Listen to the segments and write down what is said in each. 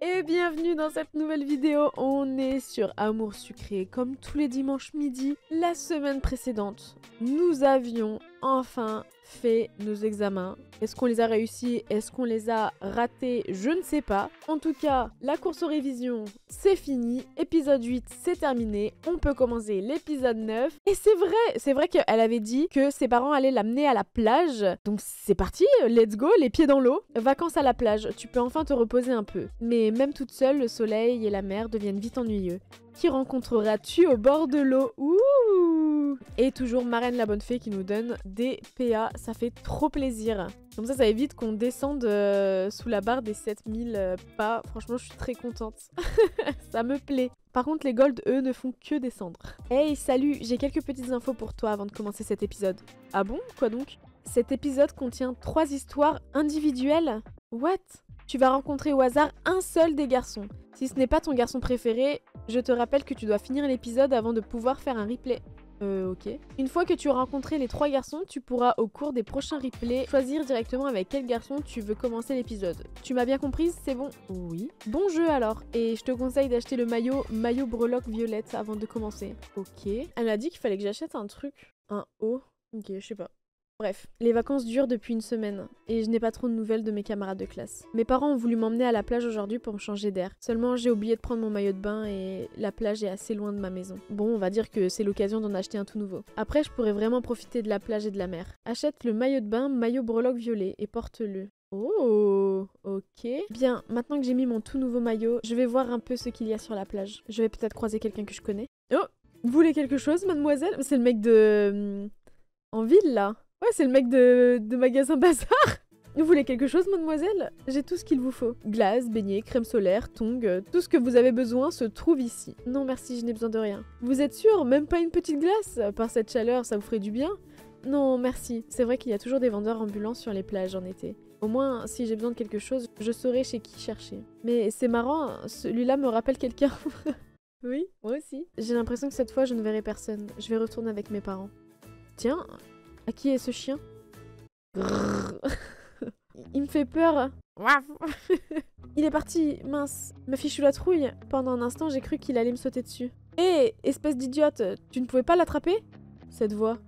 Et bienvenue dans cette nouvelle vidéo. On est sur Amour Sucré comme tous les dimanches midi. La semaine précédente, nous avions enfin fait nos examens. Est-ce qu'on les a réussis? Est-ce qu'on les a ratés? Je ne sais pas. En tout cas, la course aux révisions, c'est fini. Épisode 8, c'est terminé. On peut commencer l'épisode 9. Et c'est vrai qu'elle avait dit que ses parents allaient l'amener à la plage. Donc c'est parti, let's go, les pieds dans l'eau. Vacances à la plage, tu peux enfin te reposer un peu. Mais même toute seule, le soleil et la mer deviennent vite ennuyeux. Qui rencontreras-tu au bord de l'eau? Ouh! Et toujours Marraine la bonne fée qui nous donne des PA, ça fait trop plaisir. Comme ça évite qu'on descende sous la barre des 7000 pas. Franchement, je suis très contente. Ça me plaît. Par contre, les golds, eux, ne font que descendre. Hey, salut, j'ai quelques petites infos pour toi avant de commencer cet épisode. Ah bon? Quoi donc? Cet épisode contient 3 histoires individuelles. What? Tu vas rencontrer au hasard un seul des garçons. Si ce n'est pas ton garçon préféré, je te rappelle que tu dois finir l'épisode avant de pouvoir faire un replay. Ok. Une fois que tu auras rencontré les 3 garçons, tu pourras au cours des prochains replays choisir directement avec quel garçon tu veux commencer l'épisode. Tu m'as bien comprise, c'est bon? Oui. Bon jeu alors. Et je te conseille d'acheter le maillot breloque violette avant de commencer. Ok. Elle a dit qu'il fallait que j'achète un truc. Un haut. Ok, je sais pas. Bref, les vacances durent depuis une semaine et je n'ai pas trop de nouvelles de mes camarades de classe. Mes parents ont voulu m'emmener à la plage aujourd'hui pour me changer d'air. Seulement, j'ai oublié de prendre mon maillot de bain et la plage est assez loin de ma maison. Bon, on va dire que c'est l'occasion d'en acheter un tout nouveau. Après, je pourrais vraiment profiter de la plage et de la mer. Achète le maillot de bain, maillot breloque violet et porte-le. Oh, ok. Bien, maintenant que j'ai mis mon tout nouveau maillot, je vais voir un peu ce qu'il y a sur la plage. Je vais peut-être croiser quelqu'un que je connais. Oh, vous voulez quelque chose, mademoiselle? C'est le mec de... en ville, là. Ouais, c'est le mec de magasin Bazar. Vous voulez quelque chose, mademoiselle? J'ai tout ce qu'il vous faut. Glace, beignets, crème solaire, tongs, tout ce que vous avez besoin se trouve ici. Non merci, je n'ai besoin de rien. Vous êtes sûr? Même pas une petite glace? Par cette chaleur, ça vous ferait du bien? Non, merci. C'est vrai qu'il y a toujours des vendeurs ambulants sur les plages en été. Au moins, si j'ai besoin de quelque chose, je saurai chez qui chercher. Mais c'est marrant, celui-là me rappelle quelqu'un. Oui, moi aussi. J'ai l'impression que cette fois, je ne verrai personne. Je vais retourner avec mes parents. Tiens... à qui est ce chien? Il me fait peur. Il est parti, mince. Ma fichue la trouille. Pendant un instant, j'ai cru qu'il allait me sauter dessus. Hé, espèce d'idiote, tu ne pouvais pas l'attraper? Cette voix.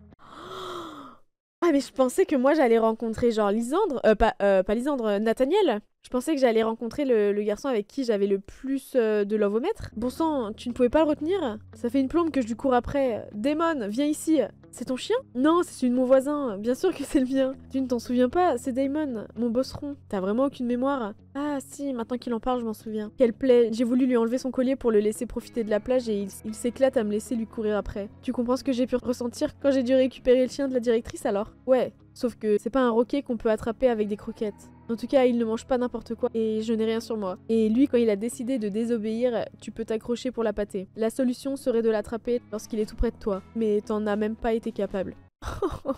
Ah mais je pensais que moi j'allais rencontrer genre Lisandre, pas Lisandre, Nathaniel. Je pensais que j'allais rencontrer le garçon avec qui j'avais le plus de love-o-mètre. Bon sang, tu ne pouvais pas le retenir? Ça fait une plombe que je lui cours après. Damon, viens ici. C'est ton chien? Non, c'est celui de mon voisin. Bien sûr que c'est le mien. Tu ne t'en souviens pas? C'est Damon, mon bosseron. T'as vraiment aucune mémoire? Ah si, maintenant qu'il en parle, je m'en souviens. Quelle plaie. J'ai voulu lui enlever son collier pour le laisser profiter de la plage et il s'éclate à me laisser lui courir après. Tu comprends ce que j'ai pu ressentir quand j'ai dû récupérer le chien de la directrice alors? Ouais, sauf que c'est pas un roquet qu'on peut attraper avec des croquettes. En tout cas, il ne mange pas n'importe quoi et je n'ai rien sur moi. Et lui, quand il a décidé de désobéir, tu peux t'accrocher pour la pâter. La solution serait de l'attraper lorsqu'il est tout près de toi. Mais t'en as même pas été capable. Oh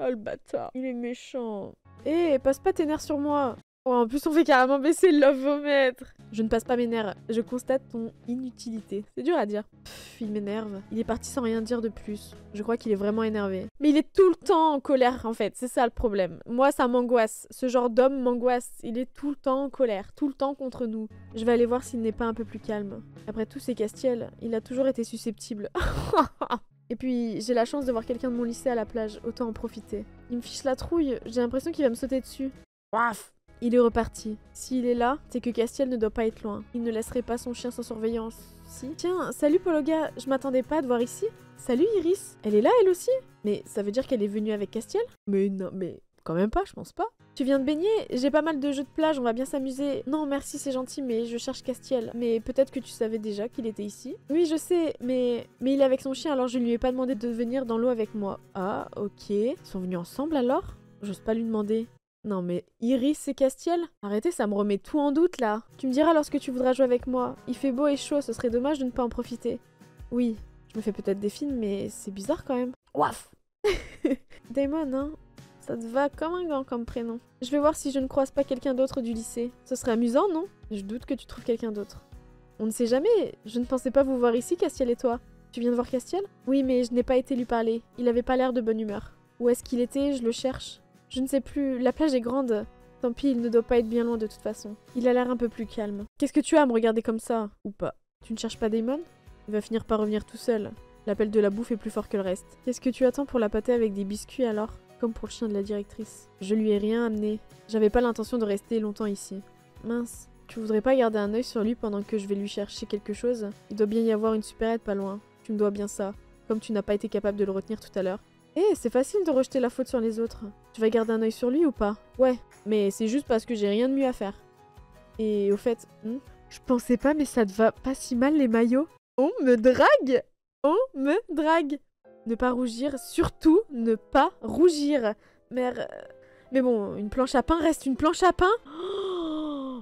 le bâtard, il est méchant. Hé, passe pas tes nerfs sur moi. Oh, en plus, on fait carrément baisser le love-o-mètre. Je ne passe pas mes nerfs, je constate ton inutilité. C'est dur à dire. Pff, il m'énerve. Il est parti sans rien dire de plus. Je crois qu'il est vraiment énervé. Mais il est tout le temps en colère, en fait. C'est ça le problème. Moi, ça m'angoisse. Ce genre d'homme m'angoisse. Il est tout le temps en colère, tout le temps contre nous. Je vais aller voir s'il n'est pas un peu plus calme. Après tout, c'est Castiel. Il a toujours été susceptible. Et puis, j'ai la chance de voir quelqu'un de mon lycée à la plage. Autant en profiter. Il me fiche la trouille. J'ai l'impression qu'il va me sauter dessus. Waf! Il est reparti. S'il est là, c'est que Castiel ne doit pas être loin. Il ne laisserait pas son chien sans surveillance. Si. Tiens, salut Pologa, je m'attendais pas à te voir ici. Salut Iris, elle est là elle aussi? Mais ça veut dire qu'elle est venue avec Castiel? Mais non, mais quand même pas, je pense pas. Tu viens de baigner? J'ai pas mal de jeux de plage, on va bien s'amuser. Non merci, c'est gentil, mais je cherche Castiel. Mais peut-être que tu savais déjà qu'il était ici? Oui, je sais, mais il est avec son chien, alors je ne lui ai pas demandé de venir dans l'eau avec moi. Ah, ok. Ils sont venus ensemble alors? J'ose pas lui demander. Non mais Iris et Castiel? Arrêtez, ça me remet tout en doute là. Tu me diras lorsque tu voudras jouer avec moi. Il fait beau et chaud, ce serait dommage de ne pas en profiter. Oui, je me fais peut-être des films, mais c'est bizarre quand même. Waf. Damon, hein? Ça te va comme un gant comme prénom. Je vais voir si je ne croise pas quelqu'un d'autre du lycée. Ce serait amusant, non? Je doute que tu trouves quelqu'un d'autre. On ne sait jamais. Je ne pensais pas vous voir ici, Castiel et toi. Tu viens de voir Castiel? Oui, mais je n'ai pas été lui parler. Il avait pas l'air de bonne humeur. Où est-ce qu'il était? Je le cherche. Je ne sais plus, la plage est grande. Tant pis, il ne doit pas être bien loin de toute façon. Il a l'air un peu plus calme. Qu'est-ce que tu as à me regarder comme ça? Ou pas? Tu ne cherches pas Damon? Il va finir par revenir tout seul. L'appel de la bouffe est plus fort que le reste. Qu'est-ce que tu attends pour la pâter avec des biscuits alors? Comme pour le chien de la directrice. Je lui ai rien amené. J'avais pas l'intention de rester longtemps ici. Mince. Tu voudrais pas garder un œil sur lui pendant que je vais lui chercher quelque chose? Il doit bien y avoir une supérette pas loin. Tu me dois bien ça. Comme tu n'as pas été capable de le retenir tout à l'heure. C'est facile de rejeter la faute sur les autres. Tu vas garder un œil sur lui ou pas? Ouais, mais c'est juste parce que j'ai rien de mieux à faire. Et au fait, je pensais pas, mais ça te va pas si mal les maillots. On me drague! On me drague! Ne pas rougir, surtout ne pas rougir. Mais bon, une planche à pain reste une planche à pain. Oh,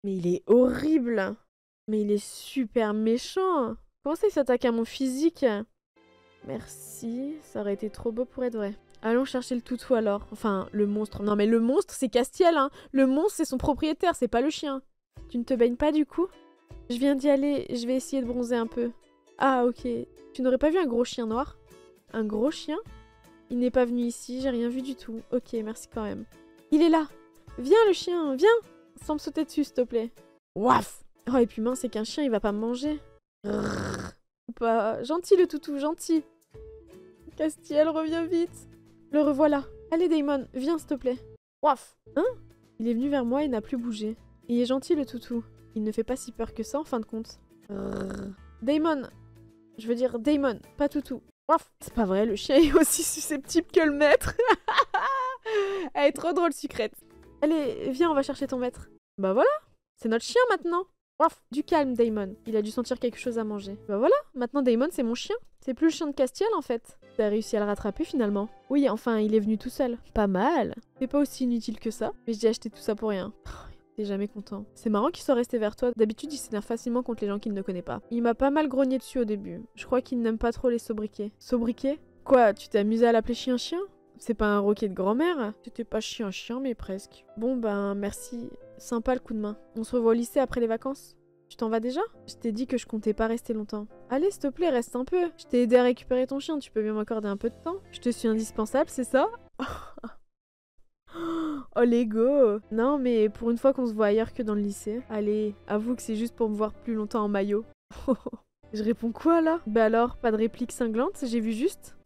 mais il est horrible. Mais il est super méchant. Comment ça il s'attaque à mon physique? Merci, ça aurait été trop beau pour être vrai. Allons chercher le toutou alors. Enfin, le monstre. Non mais le monstre c'est Castiel, hein. Le monstre c'est son propriétaire, c'est pas le chien. Tu ne te baignes pas du coup? Je viens d'y aller, je vais essayer de bronzer un peu. Ah ok. Tu n'aurais pas vu un gros chien noir? Un gros chien? Il n'est pas venu ici, j'ai rien vu du tout. Ok, merci quand même. Il est là! Viens le chien, viens! Sans me sauter dessus s'il te plaît. Waf! Oh et puis mince, c'est qu'un chien il va pas me manger. Pas gentil le toutou, gentil. Castiel, reviens vite. Le revoilà. Allez Damon, viens s'il te plaît. Waf! Hein? Il est venu vers moi et n'a plus bougé. Il est gentil le toutou. Il ne fait pas si peur que ça en fin de compte. Damon! Je veux dire Damon, pas toutou. Waf! C'est pas vrai, le chien est aussi susceptible que le maître. Elle est trop drôle, sucrète. Allez, viens, on va chercher ton maître. Bah voilà, c'est notre chien maintenant. Waf! Du calme, Damon. Il a dû sentir quelque chose à manger. Bah voilà, maintenant Damon, c'est mon chien. C'est plus le chien de Castiel, en fait. T'as réussi à le rattraper, finalement. Oui, enfin, il est venu tout seul. Pas mal. C'est pas aussi inutile que ça. Mais j'ai acheté tout ça pour rien. T'es jamais content. C'est marrant qu'il soit resté vers toi. D'habitude, il s'énerve facilement contre les gens qu'il ne connaît pas. Il m'a pas mal grogné dessus au début. Je crois qu'il n'aime pas trop les sobriquets. Sobriquets? Quoi, tu t'es amusé à l'appeler chien-chien? C'est pas un roquet de grand-mère? C'était pas chien-chien, mais presque. Bon, ben, merci. Sympa le coup de main. On se revoit au lycée après les vacances? Tu t'en vas déjà? Je t'ai dit que je comptais pas rester longtemps. Allez, s'il te plaît, reste un peu. Je t'ai aidé à récupérer ton chien, tu peux bien m'accorder un peu de temps? Je te suis indispensable, c'est ça? Oh, l'ego! Non, mais pour une fois qu'on se voit ailleurs que dans le lycée. Allez, avoue que c'est juste pour me voir plus longtemps en maillot. Je réponds quoi, là? Bah alors, pas de réplique cinglante, j'ai vu juste.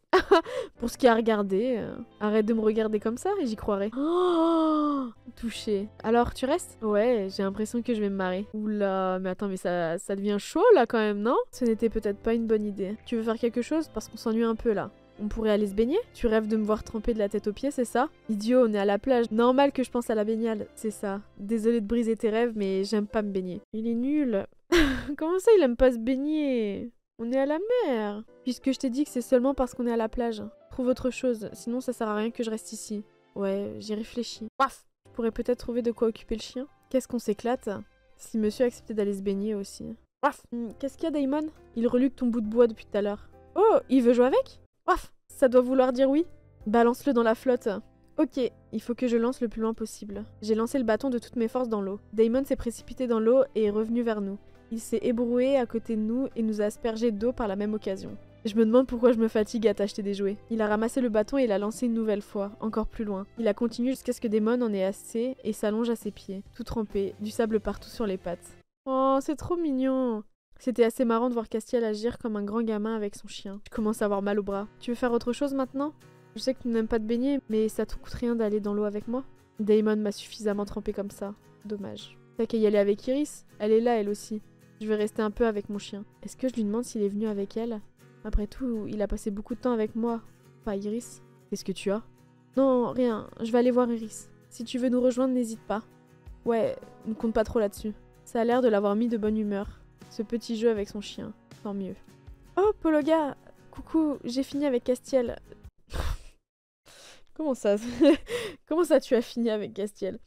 Pour ce qui a regardé, arrête de me regarder comme ça et j'y croirais. Oh, touché. Alors, tu restes? Ouais, j'ai l'impression que je vais me marrer. Oula, mais attends, mais ça devient chaud, là, quand même, non? Ce n'était peut-être pas une bonne idée. Tu veux faire quelque chose? Parce qu'on s'ennuie un peu, là. On pourrait aller se baigner? Tu rêves de me voir tremper de la tête aux pieds, c'est ça? Idiot, on est à la plage. Normal que je pense à la baignade. C'est ça. Désolée de briser tes rêves, mais j'aime pas me baigner. Il est nul. Comment ça, il aime pas se baigner? On est à la mer. Puisque je t'ai dit que c'est seulement parce qu'on est à la plage. Trouve autre chose, sinon ça sert à rien que je reste ici. Ouais, j'y réfléchis. Paf! Je pourrais peut-être trouver de quoi occuper le chien. Qu'est-ce qu'on s'éclate? Si monsieur acceptait d'aller se baigner aussi. Paf! Qu'est-ce qu'il y a, Damon? Il reluque ton bout de bois depuis tout à l'heure. Oh, il veut jouer avec? Paf! Ça doit vouloir dire oui. Balance-le dans la flotte. Ok, il faut que je lance le plus loin possible. J'ai lancé le bâton de toutes mes forces dans l'eau. Damon s'est précipité dans l'eau et est revenu vers nous. Il s'est ébroué à côté de nous et nous a aspergé d'eau par la même occasion. Je me demande pourquoi je me fatigue à t'acheter des jouets. Il a ramassé le bâton et l'a lancé une nouvelle fois, encore plus loin. Il a continué jusqu'à ce que Damon en ait assez et s'allonge à ses pieds, tout trempé, du sable partout sur les pattes. Oh, c'est trop mignon! C'était assez marrant de voir Castiel agir comme un grand gamin avec son chien. Je commence à avoir mal au bras. Tu veux faire autre chose maintenant? Je sais que tu n'aimes pas te baigner, mais ça te coûte rien d'aller dans l'eau avec moi. Damon m'a suffisamment trempé comme ça. Dommage. T'as qu'à y aller avec Iris. Elle est là, elle aussi. Je vais rester un peu avec mon chien. Est-ce que je lui demande s'il est venu avec elle? Après tout, il a passé beaucoup de temps avec moi. Pas Iris. Qu'est-ce que tu as? Non, rien. Je vais aller voir Iris. Si tu veux nous rejoindre, n'hésite pas. Ouais, ne compte pas trop là-dessus. Ça a l'air de l'avoir mis de bonne humeur. Ce petit jeu avec son chien. Tant mieux. Oh, Pologa! Coucou, j'ai fini avec Castiel. Comment ça? Comment ça tu as fini avec Castiel?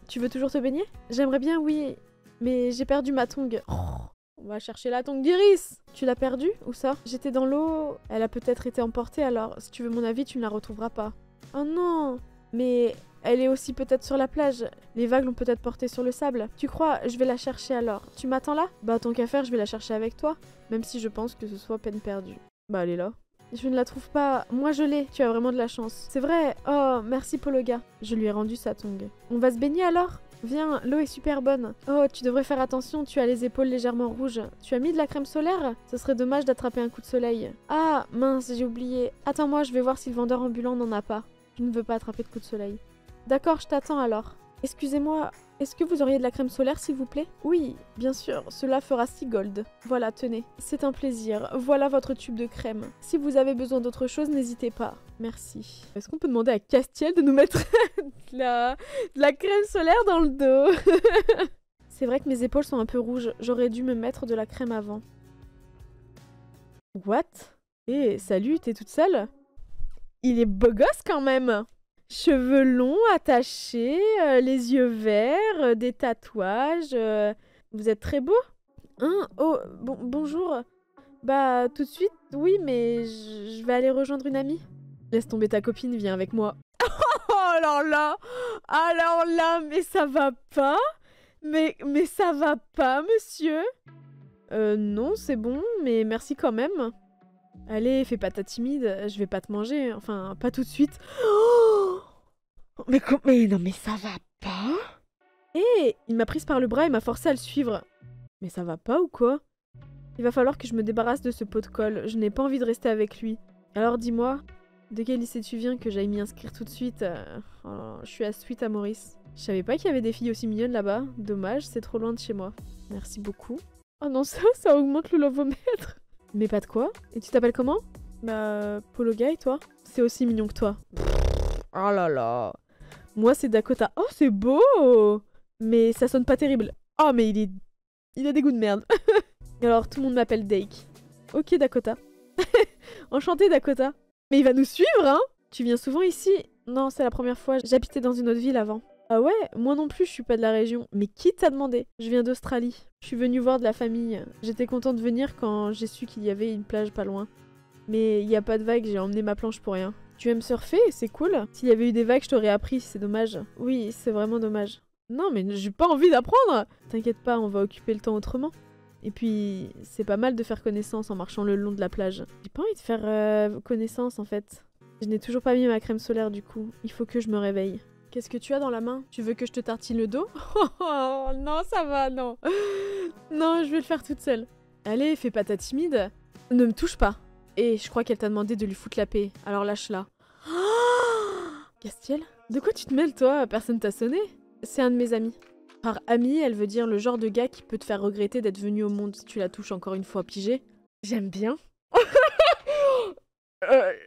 Tu veux toujours te baigner? J'aimerais bien, oui. Mais j'ai perdu ma tongue. Oh, on va chercher la tongue d'Iris. Tu l'as perdue? Où ça? J'étais dans l'eau. Elle a peut-être été emportée, alors si tu veux mon avis, tu ne la retrouveras pas. Oh non! Mais elle est aussi peut-être sur la plage. Les vagues l'ont peut-être portée sur le sable. Tu crois? Je vais la chercher alors. Tu m'attends là? Bah tant qu'à faire, je vais la chercher avec toi. Même si je pense que ce soit peine perdue. Bah elle est là. Je ne la trouve pas. Moi, je l'ai. Tu as vraiment de la chance. C'est vrai. Oh, merci, Pologa. Je lui ai rendu sa tongue. On va se baigner alors? Viens, l'eau est super bonne. Oh, tu devrais faire attention, tu as les épaules légèrement rouges. Tu as mis de la crème solaire? Ce serait dommage d'attraper un coup de soleil. Ah, mince, j'ai oublié. Attends-moi, je vais voir si le vendeur ambulant n'en a pas. Je ne veux pas attraper de coup de soleil. D'accord, je t'attends alors. Excusez-moi, est-ce que vous auriez de la crème solaire, s'il vous plaît? Oui, bien sûr, cela fera 6 gold. Voilà, tenez. C'est un plaisir. Voilà votre tube de crème. Si vous avez besoin d'autre chose, n'hésitez pas. Merci. Est-ce qu'on peut demander à Castiel de nous mettre de la crème solaire dans le dos? C'est vrai que mes épaules sont un peu rouges. J'aurais dû me mettre de la crème avant. What? Eh, salut, t'es toute seule? Il est beau gosse quand même! Cheveux longs, attachés, les yeux verts, des tatouages. Vous êtes très beau. Hein? Oh, bonjour. Bah, tout de suite, oui, mais je vais aller rejoindre une amie. Laisse tomber ta copine, viens avec moi. Oh, alors là, mais ça va pas? Mais ça va pas, monsieur? Non, c'est bon, mais merci quand même. Allez, fais pas ta timide, je vais pas te manger, enfin, pas tout de suite. Oh, mais non, mais ça va pas? Eh, il m'a prise par le bras et m'a forcé à le suivre. Mais ça va pas ou quoi? Il va falloir que je me débarrasse de ce pot de colle, je n'ai pas envie de rester avec lui. Alors dis-moi, de quel lycée tu viens que j'aille m'y inscrire tout de suite? Oh, je suis à Suite à Maurice. Je savais pas qu'il y avait des filles aussi mignonnes là-bas, dommage, c'est trop loin de chez moi. Merci beaucoup. Oh non, ça augmente le lovomètre. Mais pas de quoi? Et tu t'appelles comment? Bah, Pologa et toi? C'est aussi mignon que toi. Oh là là. Moi, c'est Dakota. Oh, c'est beau! Mais ça sonne pas terrible. Oh, mais il a des goûts de merde. Alors, tout le monde m'appelle Dake. Ok, Dakota. Enchantée, Dakota. Mais il va nous suivre, hein? Tu viens souvent ici? Non, c'est la première fois. J'habitais dans une autre ville avant. Ah ouais? Moi non plus, je suis pas de la région. Mais qui t'a demandé? Je viens d'Australie. Je suis venue voir de la famille. J'étais contente de venir quand j'ai su qu'il y avait une plage pas loin. Mais il y a pas de vagues, j'ai emmené ma planche pour rien. Tu aimes surfer? C'est cool. S'il y avait eu des vagues, je t'aurais appris, c'est dommage. Oui, c'est vraiment dommage. Non, mais j'ai pas envie d'apprendre! T'inquiète pas, on va occuper le temps autrement. Et puis, c'est pas mal de faire connaissance en marchant le long de la plage. J'ai pas envie de faire connaissance en fait. Je n'ai toujours pas mis ma crème solaire du coup. Il faut que je me réveille. Qu'est-ce que tu as dans la main? Tu veux que je te tartine le dos? Oh non, ça va, non. Non, je vais le faire toute seule. Allez, fais pas ta timide. Ne me touche pas. Et je crois qu'elle t'a demandé de lui foutre la paix. Alors lâche-la. Castiel? De quoi tu te mêles, toi? Personne t'a sonné? C'est un de mes amis. Par ami, elle veut dire le genre de gars qui peut te faire regretter d'être venu au monde si tu la touches encore une fois, pigé. J'aime bien.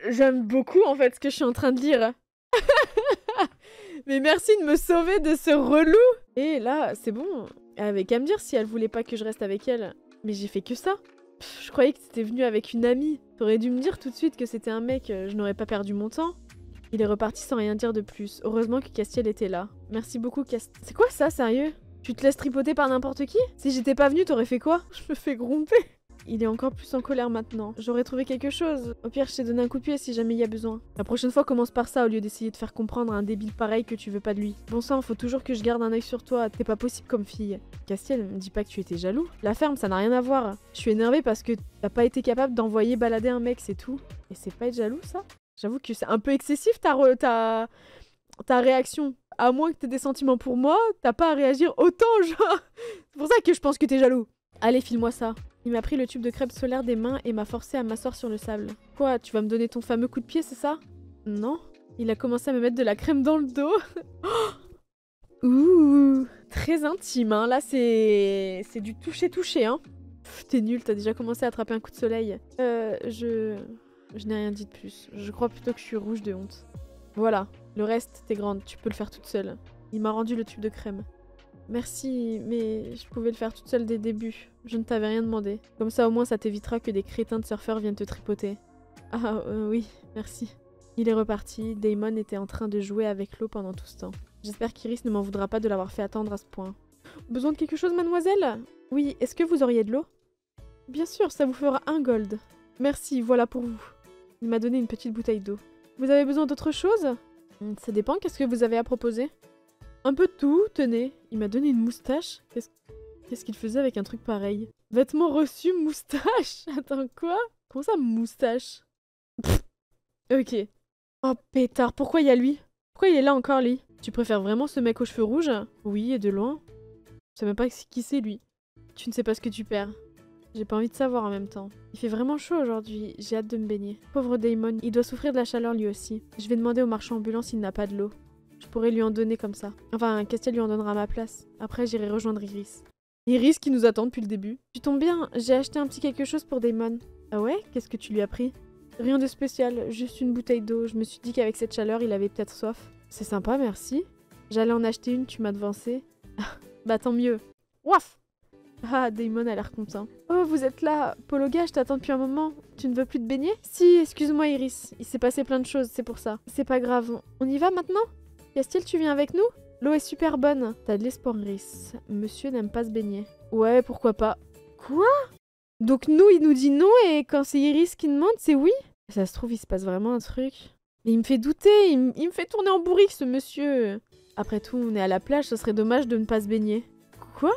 J'aime beaucoup en fait ce que je suis en train de lire. Mais merci de me sauver de ce relou. Et là, c'est bon. Elle avait qu'à me dire si elle voulait pas que je reste avec elle. Mais j'ai fait que ça. Je croyais que t'étais venu avec une amie. T'aurais dû me dire tout de suite que c'était un mec, je n'aurais pas perdu mon temps. Il est reparti sans rien dire de plus. Heureusement que Castiel était là. Merci beaucoup, Castiel. C'est quoi ça, sérieux? Tu te laisses tripoter par n'importe qui? Si j'étais pas venue, t'aurais fait quoi? Je me fais gromper. Il est encore plus en colère maintenant. J'aurais trouvé quelque chose. Au pire, je t'ai donné un coup de pied si jamais il y a besoin. La prochaine fois, commence par ça au lieu d'essayer de faire comprendre à un débile pareil que tu veux pas de lui. Bon sang, faut toujours que je garde un œil sur toi. T'es pas possible comme fille. Castiel, me dis pas que tu étais jaloux. La ferme, ça n'a rien à voir. Je suis énervée parce que t'as pas été capable d'envoyer balader un mec, c'est tout. Et c'est pas être jaloux, ça? J'avoue que c'est un peu excessif ta réaction. À moins que t'aies des sentiments pour moi, t'as pas à réagir autant, genre. C'est pour ça que je pense que t'es jaloux. Allez, file-moi ça. Il m'a pris le tube de crème solaire des mains et m'a forcé à m'asseoir sur le sable. Quoi, tu vas me donner ton fameux coup de pied, c'est ça? Non. Il a commencé à me mettre de la crème dans le dos. Ouh, très intime, hein. Là, c'est du toucher-toucher, hein. T'es nul, t'as déjà commencé à attraper un coup de soleil. Je n'ai rien dit de plus. Je crois plutôt que je suis rouge de honte. Voilà, le reste, t'es grande, tu peux le faire toute seule. Il m'a rendu le tube de crème. Merci, mais je pouvais le faire toute seule dès le début. Je ne t'avais rien demandé. Comme ça, au moins, ça t'évitera que des crétins de surfeurs viennent te tripoter. Ah, oui, merci. Il est reparti. Damon était en train de jouer avec l'eau pendant tout ce temps. J'espère qu'Iris ne m'en voudra pas de l'avoir fait attendre à ce point. Besoin de quelque chose, mademoiselle? Oui, est-ce que vous auriez de l'eau? Bien sûr, ça vous fera 1 gold. Merci, voilà pour vous. Il m'a donné une petite bouteille d'eau. Vous avez besoin d'autre chose? Ça dépend, qu'est-ce que vous avez à proposer? Un peu de tout, tenez. Il m'a donné une moustache. Qu'est-ce qu'il faisait avec un truc pareil? Vêtements reçus, moustache? Attends, quoi? Comment ça, moustache? Ok. Oh pétard, pourquoi il y a lui? Pourquoi il est là encore lui? Tu préfères vraiment ce mec aux cheveux rouges? Oui, et de loin. Je sais même pas qui c'est lui. Tu ne sais pas ce que tu perds. J'ai pas envie de savoir en même temps. Il fait vraiment chaud aujourd'hui, j'ai hâte de me baigner. Pauvre Damon, il doit souffrir de la chaleur lui aussi. Je vais demander au marchand ambulant s'il n'a pas de l'eau. Je pourrais lui en donner comme ça. Enfin, Castiel lui en donnera à ma place. Après, j'irai rejoindre Iris. Iris qui nous attend depuis le début. Tu tombes bien, j'ai acheté un petit quelque chose pour Damon. Ah ouais? Qu'est-ce que tu lui as pris? Rien de spécial, juste une bouteille d'eau. Je me suis dit qu'avec cette chaleur, il avait peut-être soif. C'est sympa, merci. J'allais en acheter une, tu m'as devancé. Bah tant mieux. Ouaf! Ah, Damon a l'air content. Oh, vous êtes là. Pologa, je t'attends depuis un moment. Tu ne veux plus te baigner? Si, excuse-moi Iris. Il s'est passé plein de choses, c'est pour ça. C'est pas grave. On y va maintenant? Castiel, tu viens avec nous? L'eau est super bonne. T'as de l'espoir, Iris. Monsieur n'aime pas se baigner. Ouais, pourquoi pas. Quoi? Donc nous, il nous dit non et quand c'est Iris qui demande, c'est oui? Ça se trouve, il se passe vraiment un truc. Mais il me fait douter. Il me fait tourner en bourrique, ce monsieur. Après tout, on est à la plage, ce serait dommage de ne pas se baigner. Quoi?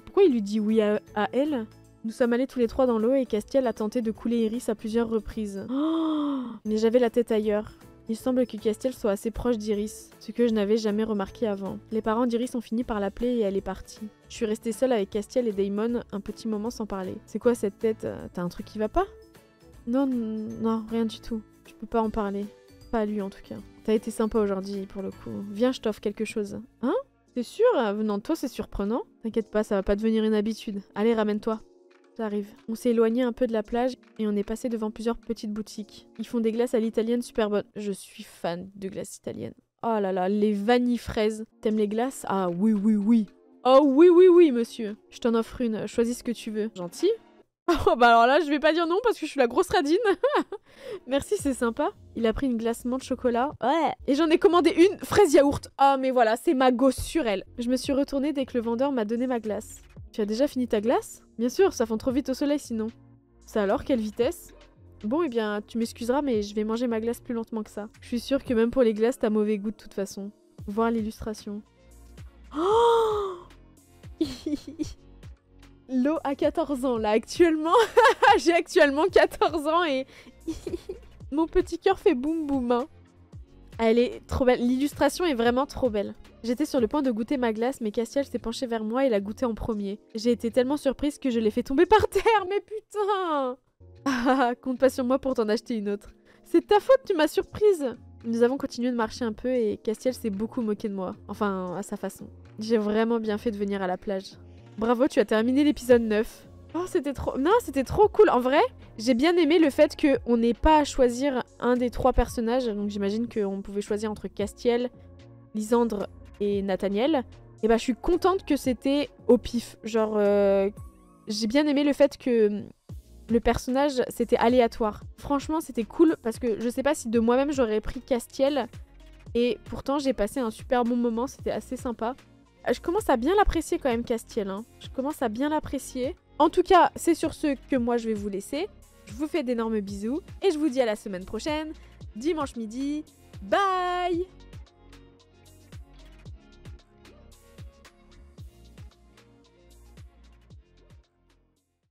Pourquoi il lui dit oui à elle? Nous sommes allés tous les trois dans l'eau et Castiel a tenté de couler Iris à plusieurs reprises. Oh, mais j'avais la tête ailleurs. Il semble que Castiel soit assez proche d'Iris, ce que je n'avais jamais remarqué avant. Les parents d'Iris ont fini par l'appeler et elle est partie. Je suis restée seule avec Castiel et Damon un petit moment sans parler. C'est quoi cette tête? T'as un truc qui va pas? Non, non, rien du tout. Je peux pas en parler. Pas à lui en tout cas. T'as été sympa aujourd'hui pour le coup. Viens, je t'offre quelque chose. Hein? T'es sûr? Venant de toi, c'est surprenant. T'inquiète pas, ça va pas devenir une habitude. Allez, ramène-toi. J'arrive. On s'est éloigné un peu de la plage et on est passé devant plusieurs petites boutiques. Ils font des glaces à l'italienne super bonnes. Je suis fan de glaces italiennes. Oh là là, les vanilles fraises. T'aimes les glaces? Ah oui, oui, oui. Oh oui, oui, oui, monsieur. Je t'en offre une. Choisis ce que tu veux. Gentil? Oh bah alors là, je vais pas dire non parce que je suis la grosse radine. Merci, c'est sympa. Il a pris une glace menthe chocolat. Ouais. Et j'en ai commandé une fraise yaourt. Ah mais voilà, c'est ma gosse sur elle. Je me suis retournée dès que le vendeur m'a donné ma glace. Tu as déjà fini ta glace? Bien sûr, ça fond trop vite au soleil sinon. Ça alors, quelle vitesse? Bon, eh bien, tu m'excuseras, mais je vais manger ma glace plus lentement que ça. Je suis sûre que même pour les glaces, t'as mauvais goût de toute façon. Voir l'illustration. Oh L'eau a 14 ans, là, actuellement. J'ai actuellement 14 ans et... Mon petit cœur fait boum boum. Hein. Elle est trop belle. L'illustration est vraiment trop belle. J'étais sur le point de goûter ma glace, mais Castiel s'est penché vers moi et l'a goûté en premier. J'ai été tellement surprise que je l'ai fait tomber par terre, mais putain! Ah, compte pas sur moi pour t'en acheter une autre. C'est ta faute, tu m'as surprise! Nous avons continué de marcher un peu et Castiel s'est beaucoup moqué de moi. Enfin, à sa façon. J'ai vraiment bien fait de venir à la plage. Bravo, tu as terminé l'épisode 9. Oh, c'était trop... Non, c'était trop cool. En vrai, j'ai bien aimé le fait qu'on n'ait pas à choisir un des trois personnages. Donc j'imagine qu'on pouvait choisir entre Castiel, Lysandre et Nathaniel. Et bah, je suis contente que c'était au pif. Genre, j'ai bien aimé le fait que le personnage, c'était aléatoire. Franchement, c'était cool parce que je sais pas si de moi-même j'aurais pris Castiel. Et pourtant, j'ai passé un super bon moment. C'était assez sympa. Je commence à bien l'apprécier quand même, Castiel. Hein. Je commence à bien l'apprécier. En tout cas, c'est sur ce que moi je vais vous laisser. Je vous fais d'énormes bisous et je vous dis à la semaine prochaine, dimanche midi. Bye!